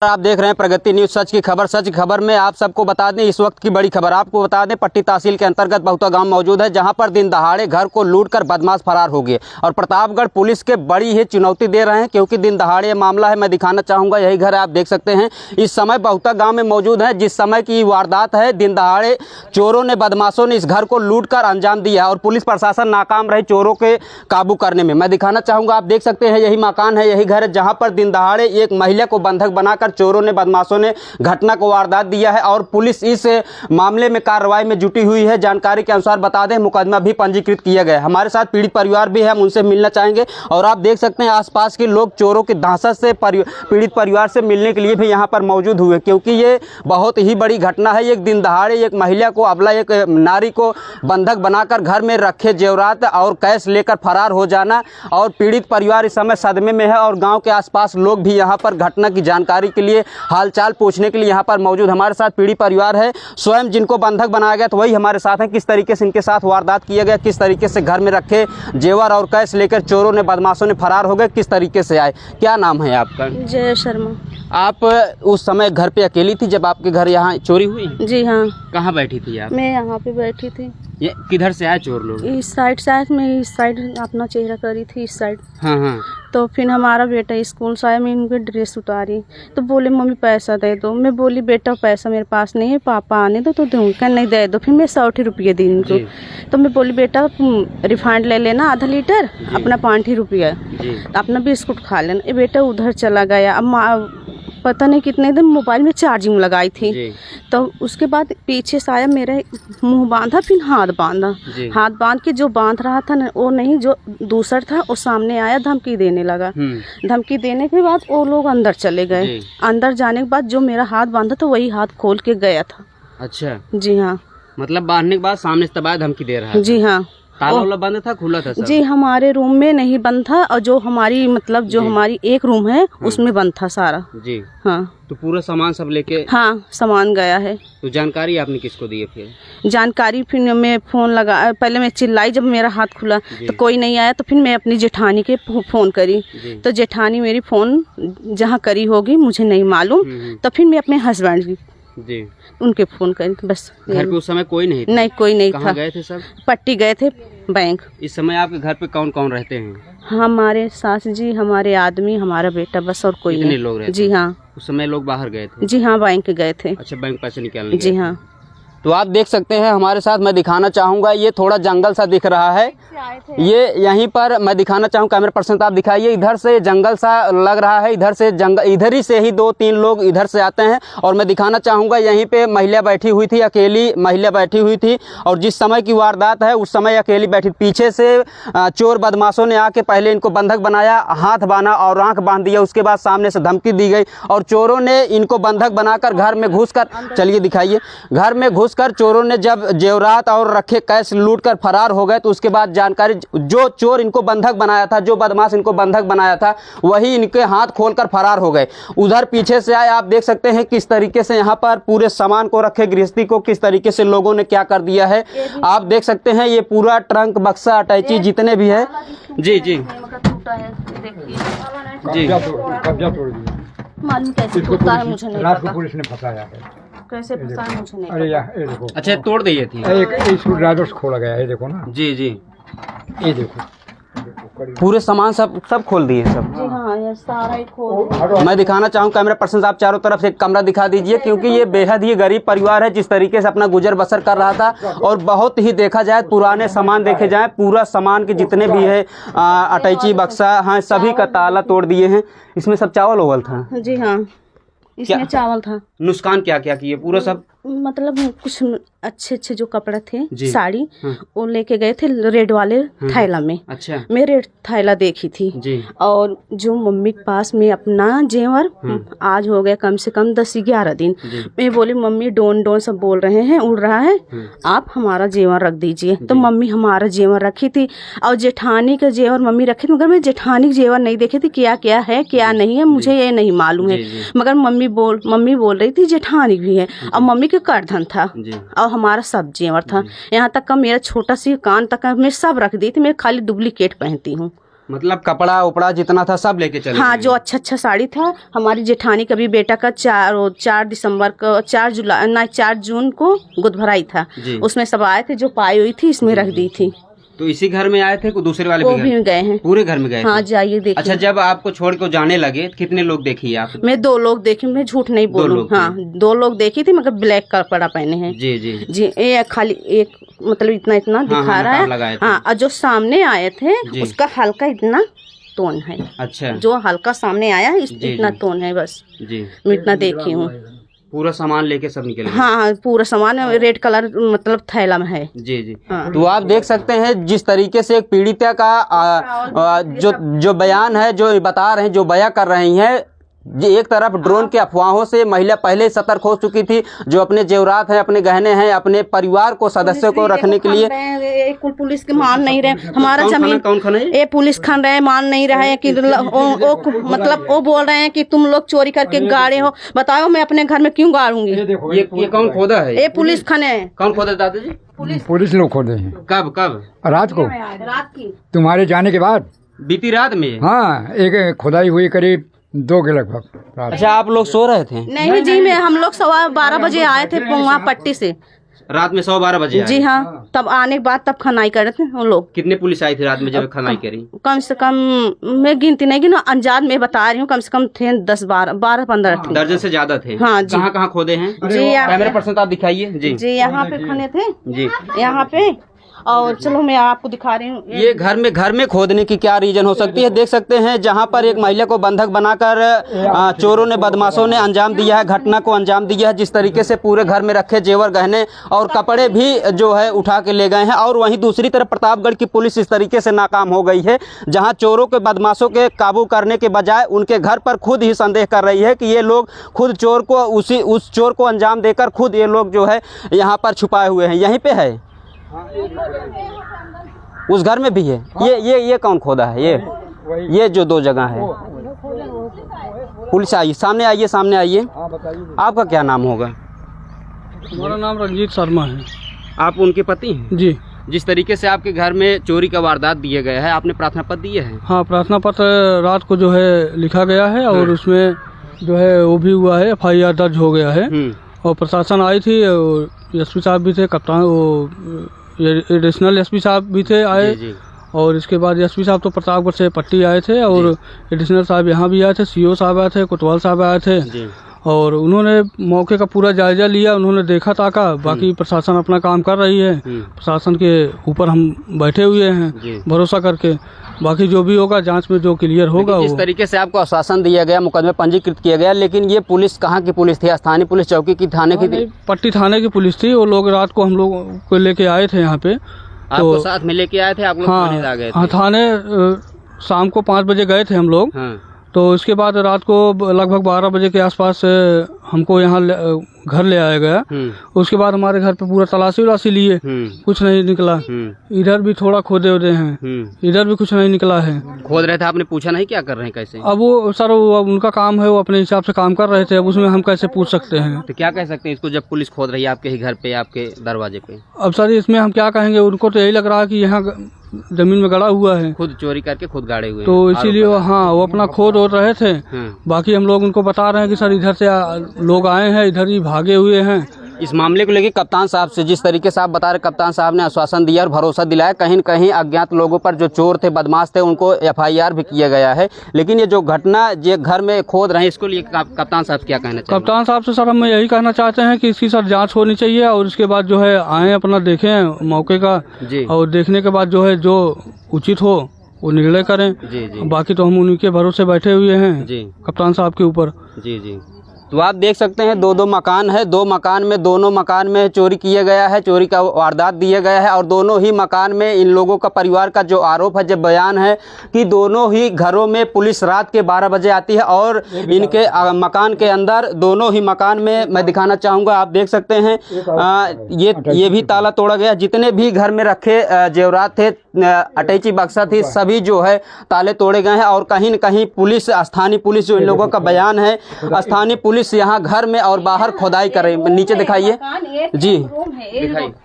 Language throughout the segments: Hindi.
आप देख रहे हैं प्रगति न्यूज सच की खबर। सच की खबर में आप सबको बता दें इस वक्त की बड़ी खबर। आपको बता दें पट्टी तहसील के अंतर्गत बहुता गांव मौजूद है, जहां पर दिन दहाड़े घर को लूटकर बदमाश फरार हो गए और प्रतापगढ़ पुलिस के बड़ी ही चुनौती दे रहे हैं, क्योंकि दिन दहाड़े ये मामला है। मैं दिखाना चाहूँगा, यही घर है, आप देख सकते हैं इस समय बहुता गाँव में मौजूद है। जिस समय की वारदात है, दिन दहाड़े चोरों ने, बदमाशों ने इस घर को लूट कर अंजाम दिया और पुलिस प्रशासन नाकाम रही चोरों के काबू करने में। मैं दिखाना चाहूँगा, आप देख सकते हैं यही मकान है, यही घर है, जहाँ पर दिन दहाड़े एक महिला को बंधक बनाकर चोरों ने, बदमाशों ने घटना को वारदात दिया है और पुलिस इस मामले में कार्रवाई में जुटी हुई है। जानकारी के अनुसार बता दें मुकदमा भी पंजीकृत किया गया है। हमारे साथ पीड़ित परिवार भी है, हम उनसे मिलना चाहेंगे और आप देख सकते हैं आसपास के लोग चोरों की दहशत से पीड़ित परिवार से मिलने के लिए भी यहाँ पर मौजूद हुए, क्योंकि ये बहुत ही बड़ी घटना है। एक दिन दहाड़े एक महिला को, अबला एक नारी को बंधक बनाकर घर में रखे जेवरात और कैश लेकर फरार हो जाना, और पीड़ित परिवार इस समय सदमे में है और गाँव के आसपास लोग भी यहाँ पर घटना की जानकारी के लिए, हालचाल पूछने के लिए यहाँ पर मौजूद। हमारे साथ पीड़ित परिवार है, स्वयं जिनको बंधक बनाया गया, तो वही हमारे साथ हैं। किस तरीके से इनके साथ वारदात किया गया, किस तरीके से घर में रखे जेवर और कैश लेकर चोरों ने, बदमाशों ने फरार हो गए, किस तरीके से आए। क्या नाम है आपका? जय शर्मा। आप उस समय घर पे अकेली थी जब आपके घर यहाँ चोरी हुई? जी हाँ। कहाँ बैठी थी आप? मैं यहाँ पे बैठी थी। ये किधर से आए चोर लोग? इस साइड से आए, मैं इस साइड अपना चेहरा करी थी, इस साइड। हाँ हाँ। तो फिर हमारा बेटा स्कूल से आया, मैं इनकी ड्रेस उतारी तो बोले मम्मी पैसा दे दो। मैं बोली बेटा पैसा मेरे पास नहीं है, पापा आने दो तो दूँगा। नहीं दे दो। फिर मैं 100 रुपये दी इनको। तो मैं बोली बेटा रिफाइंड ले लेना आधा लीटर, अपना 5 रुपया, अपना बिस्कुट खा लेना। ये बेटा उधर चला गया। अब पता नहीं कितने दिन मोबाइल में चार्जिंग लगाई थी। तो उसके बाद पीछे से आया, मेरे मुंह बांधा, फिर हाथ बांधा। हाथ बांध के जो बांध रहा था ना, वो नहीं, जो दूसरा था वो सामने आया, धमकी देने लगा। धमकी देने के बाद वो लोग अंदर चले गए। अंदर जाने के बाद जो मेरा हाथ बांधा था वही हाथ खोल के गया था। अच्छा। जी हाँ। मतलब बांधने के बाद सामने से दबाया, धमकी दे रहा है? जी हाँ। ताला बंद था, खुला था सब? जी, हमारे रूम में नहीं बंद था, और जो हमारी मतलब जो हमारी एक रूम है उसमें बंद था सारा। जी हाँ। तो पूरा सामान सब लेके? हाँ, सामान गया है। तो जानकारी आपने किसको दी है फिर? जानकारी फिर मैं फोन लगा, पहले मैं चिल्लाई जब मेरा हाथ खुला तो कोई नहीं आया, तो फिर मैं अपनी जेठानी के फोन करी। तो जेठानी मेरी फोन जहाँ करी होगी मुझे नहीं मालूम, तो फिर मैं अपने हस्बैंड की जी उनके फोन करें। बस घर पे उस समय कोई नहीं था? नहीं, कोई नहीं था। गए थे सब? पट्टी गए थे, बैंक। इस समय आपके घर पे कौन कौन रहते हैं? हमारे सास जी, हमारे आदमी, हमारा बेटा, बस और कोई नहीं। लोग रहते? जी हाँ। उस समय लोग बाहर गए थे? जी हाँ, बैंक गए थे। अच्छा, बैंक पैसे निकालने? जी हाँ। तो आप देख सकते हैं हमारे साथ, मैं दिखाना चाहूँगा, ये थोड़ा जंगल सा दिख रहा है। ये यहीं पर मैं दिखाना चाहूँ, कैमरा पर्सन आप दिखाइए, इधर से जंगल सा लग रहा है, इधर से जंगल, इधर ही से ही 2-3 लोग इधर से आते हैं। और मैं दिखाना चाहूँगा यहीं पे महिला बैठी हुई थी, अकेली महिला बैठी हुई थी, और जिस समय की वारदात है उस समय अकेली बैठी। पीछे से चोर बदमाशों ने आके पहले इनको बंधक बनाया, हाथ बांधा और आँख बांध दिया। उसके बाद सामने से धमकी दी गई और चोरों ने इनको बंधक बनाकर घर में घुस कर, चलिए दिखाइए, घर में घुसकर चोरों ने जब जेवरात और रखे कैश लूटकर फरार हो गए, तो उसके बाद जानकारी, जो चोर इनको बंधक बनाया था, जो बदमाश इनको बंधक बनाया था, वही इनके हाथ खोलकर फरार हो गए। उधर पीछे से आए, आप देख सकते हैं किस तरीके से यहाँ पर पूरे सामान को रखे, गृहस्थी को किस तरीके से लोगों ने क्या कर दिया है। आप देख सकते हैं ये पूरा ट्रंक, बक्सा, अटैची जितने भी है। जी जी जी। मालूम कैसे टूटा है मुझे नहीं पता। पुलिस ने फंसाया है। कैसे फंसा है मुझे नहीं अरे यार, ये देखो। अच्छा, तोड़ दी थी? एक स्क्रू ड्राइवर से खोला गया है, देखो ना। जी जी, ये देखो पूरे सामान सब खोल दिए सब। जी हाँ, ये सारा ही खोल। मैं दिखाना चाहूँ, कैमरा पर्सन आप चारों तरफ से एक कमरा दिखा दीजिए, क्योंकि ये बेहद ही गरीब परिवार है, जिस तरीके से अपना गुजर बसर कर रहा था। और बहुत ही देखा जाए, पुराने सामान देखे जाए, पूरा सामान के जितने भी है, अटैची, बक्सा, हाँ, सभी का ताला तोड़ दिए हैं। इसमें सब चावल ओवल था? जी हाँ, इसमें चावल था। नुकसान क्या क्या किए? पूरा सब मतलब कुछ अच्छे जो कपड़े थे, साड़ी, वो लेके गए थे रेड वाले थैला में। अच्छा। मैं रेड थैला देखी थी जी। और जो मम्मी के पास में अपना जेवर, आज हो गया कम से कम 10-11 दिन। मैं बोली मम्मी डोन सब बोल रहे हैं, उड़ रहा है, आप हमारा जेवर रख दीजिए। तो मम्मी हमारा जेवर रखी थी, और जेठानी का जेवर मम्मी रखी थी, मगर मैं जेठानी का जेवर नहीं देखी थी, क्या क्या है क्या नहीं है मुझे ये नहीं मालूम है। मगर मम्मी बोल रही थी जेठानी भी है, और मम्मी के करधन था, और हमारा सब जेवर था। यहाँ तक का मेरा छोटा सी कान तक मैं सब रख दी थी। मैं खाली डुप्लीकेट पहनती हूँ। मतलब कपड़ा उपड़ा जितना था सब लेके चले हाँ, गए। जो अच्छा साड़ी था। हमारी जेठानी का भी बेटा का 4 दिसंबर को 4 जून को गोद भराई था, जी। उसमें सब आए थे, जो पाई हुई थी इसमें रख दी थी। तो इसी घर में आए थे, को दूसरे वाले वो भी भी गए हैं। पूरे घर में गए हाँ, थे? जाइए देखिए। अच्छा, जब आपको छोड़ के जाने लगे तो कितने लोग देखी आप? मैं 2 लोग देखी, मैं झूठ नहीं बोलूँ। लोग हाँ, 2 लोग देखी थी, मगर ब्लैक कपड़ा पहने हैं। जी जी जी, ये खाली एक मतलब इतना दिखा रहा नकाब लगाए है। थे। हाँ, और जो सामने आए थे जी। उसका हल्का इतना टोन है। अच्छा जो हल्का सामने आया जी, इतना जी। टोन है, बस जी। मैं इतना देखी हूँ। पूरा सामान लेके सब निकल गए? हाँ, पूरा सामान रेड कलर मतलब थैला में है। जी जी। हाँ। तो आप देख सकते हैं जिस तरीके से एक पीड़िता का जो बयान है, जो बता रहे हैं, जो बयां कर रही हैं, ये एक तरफ ड्रोन के अफवाहों से महिला पहले ही सतर्क हो चुकी थी, जो अपने जेवरात हैं, अपने गहने हैं, अपने परिवार को, सदस्यों को रखने के लिए पुलिस के मान नहीं रहे हमारा जमीन। कौन खाना है? ये पुलिस खान रहे, मान नहीं रहे हैं कि मतलब वो बोल रहे हैं कि तुम लोग चोरी करके गाड़े हो। बताओ मैं अपने घर में क्यों गाड़ूंगी? ये कौन खोदा है? ये पुलिस खाने है। कौन खोदा दादाजी? पुलिस लोग खोदे हैं। कब कब? रात को, रात की। तुम्हारे जाने के बाद। बीती रात में? हाँ, एक खुदाई हुई करीब 2 के लगभग रात। अच्छा, आप लोग सो रहे थे? नहीं जी, मैं हम लोग 12:15 बजे आए थे वहाँ पट्टी से। रात में 12:15 बजे आए? जी हाँ, तब आने के बाद तब खनाई कर रहे थे हम लोग। कितने पुलिस आई थी रात में जब खनाई करी? कम से कम मैं गिनती नहीं गिना, अंदाज में बता रही हूँ, कम से कम थे 10-12-15 थे। दर्जन से ज्यादा थे? हाँ जी। कहाँ खोदे हैं? जी, कैमरा पर्सन आप दिखाइए। जी जी, यहाँ पे खने थे जी। यहाँ पे। और चलो मैं आपको दिखा रही हूँ। ये घर में खोदने की क्या रीजन हो सकती है? देख सकते हैं जहां पर एक महिला को बंधक बनाकर चोरों ने, बदमाशों ने अंजाम दिया है, घटना को अंजाम दिया है। जिस तरीके से पूरे घर में रखे जेवर गहने और कपड़े भी जो है उठा के ले गए हैं। और वहीं दूसरी तरफ प्रतापगढ़ की पुलिस इस तरीके से नाकाम हो गई है, जहां चोरों के, बदमाशों के काबू करने के बजाय उनके घर पर खुद ही संदेह कर रही है कि ये लोग खुद चोर को, उस चोर को अंजाम देकर खुद ये लोग जो है यहाँ पर छुपाए हुए हैं। यहीं पे है, उस घर में भी है। ये कौन खोदा है? ये जो 2 जगह है। पुलिस आइए, सामने आइए, सामने आइए। आपका क्या नाम होगा? हमारा नाम रंजीत शर्मा है। आप उनके पति हैं? जी। जिस तरीके से आपके घर में चोरी का वारदात दिए गए है, आपने प्रार्थना पत्र दिए हैं? हाँ, प्रार्थना पत्र रात को जो है लिखा गया है और उसमें जो है वो भी हुआ है, FIR दर्ज हो गया है। और प्रशासन आई थी और एसपी साहब भी थे, कप्तान वो एडिशनल एसपी साहब भी थे आए। जी। और इसके बाद एसपी साहब तो प्रतापगढ़ से पट्टी आए थे और एडिशनल साहब यहाँ भी आए थे, CO साहब आए थे, कोतवाल साहब आए थे। जी। और उन्होंने मौके का पूरा जायजा लिया, उन्होंने देखा ताका। बाकी प्रशासन अपना काम कर रही है, प्रशासन के ऊपर हम बैठे हुए हैं भरोसा करके। बाकी जो भी होगा जांच में जो क्लियर होगा। जिस तरीके से आपको आश्वासन दिया गया, मुकदमे पंजीकृत किया गया, लेकिन ये पुलिस कहाँ की पुलिस थी? स्थानीय पुलिस चौकी की, थाने की थी? पट्टी थाने की पुलिस थी। वो लोग रात को हम लोग को लेके आए थे यहाँ पे। आपको साथ में लेके आए थे? आप लोग थाने आ गए थे? हाँ, थाने शाम को 5 बजे गए थे हम लोग। तो इसके बाद रात को लगभग 12 बजे के आसपास हमको यहाँ घर ले आया गया। उसके बाद हमारे घर पे पूरा तलाशी उलाशी लिए, कुछ नहीं निकला। इधर भी थोड़ा खोदे वोदे हैं, इधर भी कुछ नहीं निकला है। खोद रहे थे, आपने पूछा नहीं क्या कर रहे हैं, कैसे? अब वो सर, वो उनका काम है, वो अपने हिसाब से काम कर रहे थे। अब उसमें हम कैसे पूछ सकते हैं? तो क्या कह सकते हैं इसको, जब पुलिस खोद रही है आपके ही घर पे, आपके दरवाजे पे? अब सर इसमें हम क्या कहेंगे? उनको तो यही लग रहा है कि यहाँ जमीन में गड़ा हुआ है, खुद चोरी करके खुद गाड़े हुए। तो इसीलिए वो अपना खोद हो रहे थे। बाकी हम लोग उनको बता रहे हैं कि सर इधर से लोग आए हैं, इधर ही भागे हुए हैं। इस मामले को लेकर कप्तान साहब से जिस तरीके से आप बता रहे, कप्तान साहब ने आश्वासन दिया और भरोसा दिलाया, कहीं न कहीं अज्ञात लोगों पर, जो चोर थे, बदमाश थे, उनको FIR भी किया गया है। लेकिन ये जो घटना जो घर में खोद रहे हैं, इसको लिए कप्तान साहब क्या कहना चाहिए? कप्तान साहब से सर हम यही कहना चाहते हैं कि इसकी सर जांच होनी चाहिए और इसके बाद जो है आए, अपना देखें मौके का, और देखने के बाद जो है जो उचित हो वो निर्णय करें। जी। बाकी तो हम उनके भरोसे बैठे हुए हैं जी, कप्तान साहब के ऊपर। जी। तो आप देख सकते हैं 2 मकान है, 2 मकान में, दोनों मकान में चोरी किया गया है, चोरी का वारदात दिया गया है। और दोनों ही मकान में इन लोगों का, परिवार का जो आरोप है, जो बयान है कि दोनों ही घरों में पुलिस रात के 12 बजे आती है और इनके मकान के अंदर, दोनों ही मकान में मैं दिखाना चाहूँगा, आप देख सकते हैं ये भी ताला तोड़ा गया। जितने भी घर में रखे जेवरात थे, अटैची बक्सा थी, सभी जो है ताले तोड़े गए हैं। और कहीं न कहीं पुलिस, स्थानीय पुलिस, जो इन लोगों का बयान है, स्थानीय पुलिस यहाँ घर में और बाहर खोदाई कर रही है। नीचे दिखाइए जी।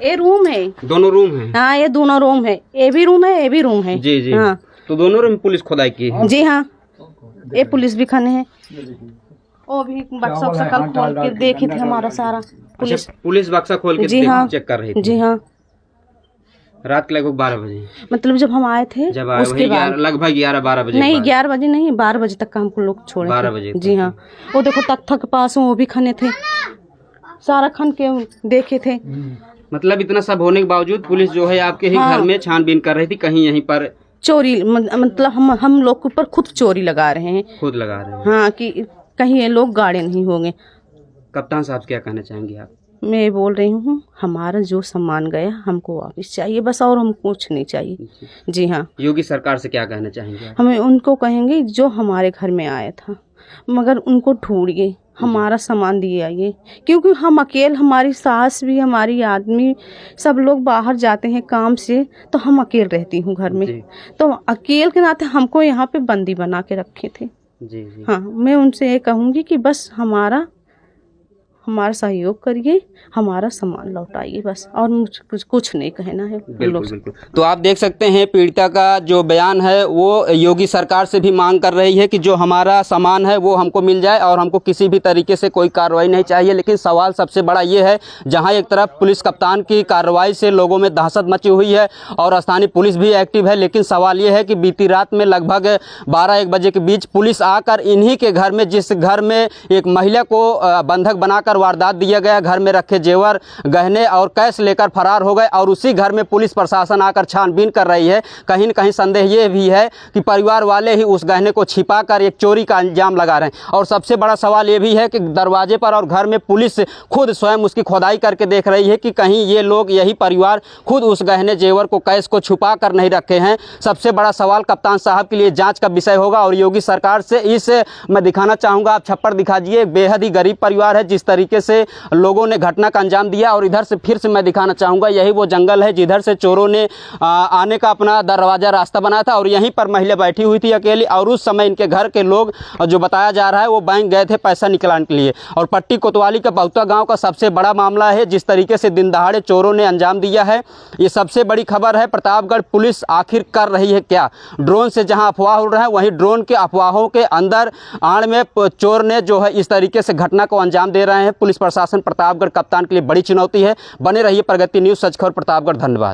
ये रूम है, दोनों रूम है। हाँ, ये दोनों रूम है, ये भी रूम है, ये भी रूम है। जी। हाँ। तो दोनों में पुलिस खुदाई की है? जी हाँ, ये पुलिस भी खने हैं, वो भी बक्सा वक्सा कल खोल के देखे थे हमारा सारा पुलिस। पुलिस बक्सा खोल के जी हाँ, चेक कर रही थी? जी हाँ, रात के लगभग 12 बजे? मतलब जब हम आए थे जब आए उसके बाद लगभग 11-12 बजे? नहीं 11 बजे नहीं, 12 बजे तक का हमको लोग छोड़े 12 थे। बजे? जी हाँ, वो देखो तख्ता के पास वो भी खने थे, सारा खन के देखे थे। मतलब इतना सब होने के बावजूद पुलिस जो है आपके ही हाँ। घर में छानबीन कर रही थी, कहीं यहीं पर चोरी मतलब हम लोग के ऊपर खुद चोरी लगा रहे हैं। खुद लगा रहे हैं? हाँ, कि कहीं ये लोग गाड़े नहीं होंगे। कप्तान साहब क्या कहना चाहेंगे आप? मैं बोल रही हूँ हमारा जो सामान गया हमको वापस चाहिए बस, और हम कुछ नहीं चाहिए। जी हाँ, योगी सरकार से क्या कहना चाहेंगे आप? हमें उनको कहेंगे जो हमारे घर में आया था, मगर उनको ढूंढिए, हमारा सामान दिए आइए, क्योंकि हम अकेले, हमारी सास भी, हमारी आदमी, सब लोग बाहर जाते हैं काम से, तो हम अकेले रहती हूँ घर में। तो अकेले के नाते हमको यहाँ पे बंदी बना के रखे थे। जी जी। हाँ, मैं उनसे ये कहूँगी कि बस हमारा सहयोग करिए, हमारा सामान लौटाइए बस, और मुझे कुछ नहीं कहना है। बिल्कुल बिल्कुल। तो आप देख सकते हैं पीड़िता का जो बयान है वो योगी सरकार से भी मांग कर रही है कि जो हमारा सामान है वो हमको मिल जाए और हमको किसी भी तरीके से कोई कार्रवाई नहीं चाहिए। लेकिन सवाल सबसे बड़ा ये है, जहां एक तरफ पुलिस कप्तान की कार्रवाई से लोगों में दहशत मची हुई है और स्थानीय पुलिस भी एक्टिव है, लेकिन सवाल ये है कि बीती रात में लगभग 12-1 बजे के बीच पुलिस आकर इन्हीं के घर में, जिस घर में एक महिला को बंधक बनाकर वारदात दिया गया, घर में रखे जेवर गहने और कैश लेकर फरार हो गए, और उसी घर में पुलिस प्रशासन आकर छानबीन कर रही है। कहीं न कहीं संदेह ये भी है कि परिवार वाले ही उस गहने को छिपाकर एक चोरी का अंजाम लगा रहे हैं। और सबसे बड़ा सवाल ये भी है कि दरवाजे पर और घर में पुलिस खुद स्वयं उसकी खुदाई करके देख रही है कि कहीं ये लोग, यही परिवार खुद उस गहने जेवर को, कैश को छुपा कर नहीं रखे हैं। सबसे बड़ा सवाल कप्तान साहब के लिए जांच का विषय होगा। और योगी सरकार से मैं दिखाना चाहूँगा, आप छप्पर दिखा दीजिए, बेहद ही गरीब परिवार है जिस तरीके से लोगों ने घटना का अंजाम दिया। और इधर से फिर से मैं दिखाना चाहूँगा, यही वो जंगल है जिधर से चोरों ने आने का अपना दरवाज़ा रास्ता बनाया था, और यहीं पर महिला बैठी हुई थी अकेली। और उस समय इनके घर के लोग, जो बताया जा रहा है, वो बैंक गए थे पैसा निकलाने के लिए। और पट्टी कोतवाली का बहुता गांव का सबसे बड़ा मामला है, जिस तरीके से दिन दहाड़े चोरों ने अंजाम दिया है। ये सबसे बड़ी खबर है। प्रतापगढ़ पुलिस आखिर कर रही है क्या? ड्रोन से जहां अफवाह उड़ रहा है, वहीं ड्रोन के अफवाहों के अंदर आड़ में चोर ने जो है इस तरीके से घटना को अंजाम दे रहे हैं। पुलिस प्रशासन प्रतापगढ़ कप्तान के लिए बड़ी चुनौती है। बने रहिए प्रगति न्यूज़, सच खबर प्रतापगढ़। धन्यवाद।